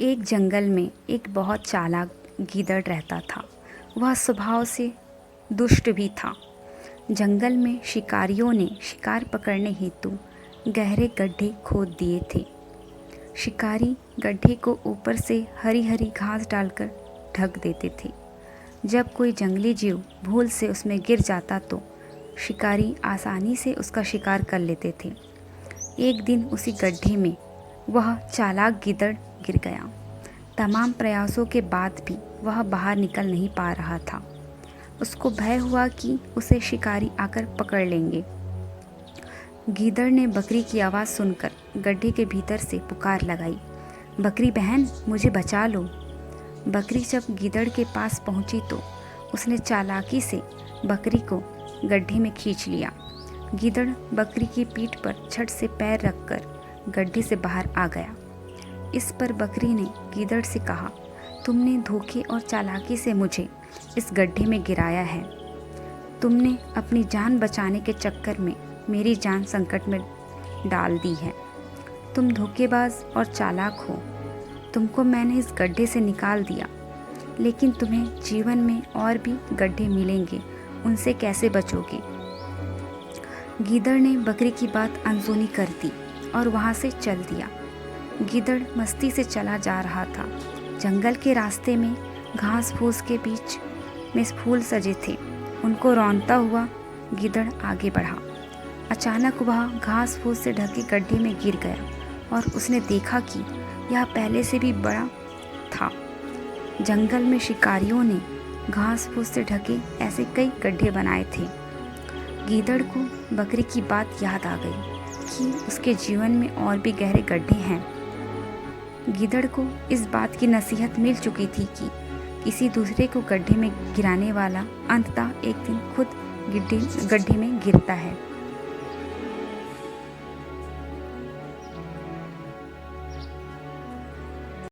एक जंगल में एक बहुत चालाक गीदड़ रहता था। वह स्वभाव से दुष्ट भी था। जंगल में शिकारियों ने शिकार पकड़ने हेतु गहरे गड्ढे खोद दिए थे। शिकारी गड्ढे को ऊपर से हरी हरी घास डालकर ढक देते थे। जब कोई जंगली जीव भूल से उसमें गिर जाता तो शिकारी आसानी से उसका शिकार कर लेते थे। एक दिन उसी गड्ढे में वह चालाक गीदड़ गिर गया। तमाम प्रयासों के बाद भी वह बाहर निकल नहीं पा रहा था। उसको भय हुआ कि उसे शिकारी आकर पकड़ लेंगे। गीदड़ ने बकरी की आवाज़ सुनकर गड्ढे के भीतर से पुकार लगाई, बकरी बहन, मुझे बचा लो। बकरी जब गीदड़ के पास पहुंची तो उसने चालाकी से बकरी को गड्ढे में खींच लिया। गीदड़ बकरी की पीठ पर झट से पैर रखकर गड्ढे से बाहर आ गया। इस पर बकरी ने गीदड़ से कहा, तुमने धोखे और चालाकी से मुझे इस गड्ढे में गिराया है। तुमने अपनी जान बचाने के चक्कर में मेरी जान संकट में डाल दी है। तुम धोखेबाज और चालाक हो। तुमको मैंने इस गड्ढे से निकाल दिया, लेकिन तुम्हें जीवन में और भी गड्ढे मिलेंगे, उनसे कैसे बचोगे? गीदड़ ने बकरी की बात अनसुनी कर दी और वहाँ से चल दिया। गीदड़ मस्ती से चला जा रहा था। जंगल के रास्ते में घास फूस के बीच में फूल सजे थे। उनको रौंदता हुआ गीदड़ आगे बढ़ा। अचानक वह घास फूस से ढके गड्ढे में गिर गया और उसने देखा कि यह पहले से भी बड़ा था। जंगल में शिकारियों ने घास फूस से ढके ऐसे कई गड्ढे बनाए थे। गीदड़ को बकरी की बात याद आ गई कि उसके जीवन में और भी गहरे गड्ढे हैं। गीदड़ को इस बात की नसीहत मिल चुकी थी कि किसी दूसरे को गड्ढे में गिराने वाला अंततः एक दिन खुद गड्ढे में गिरता है।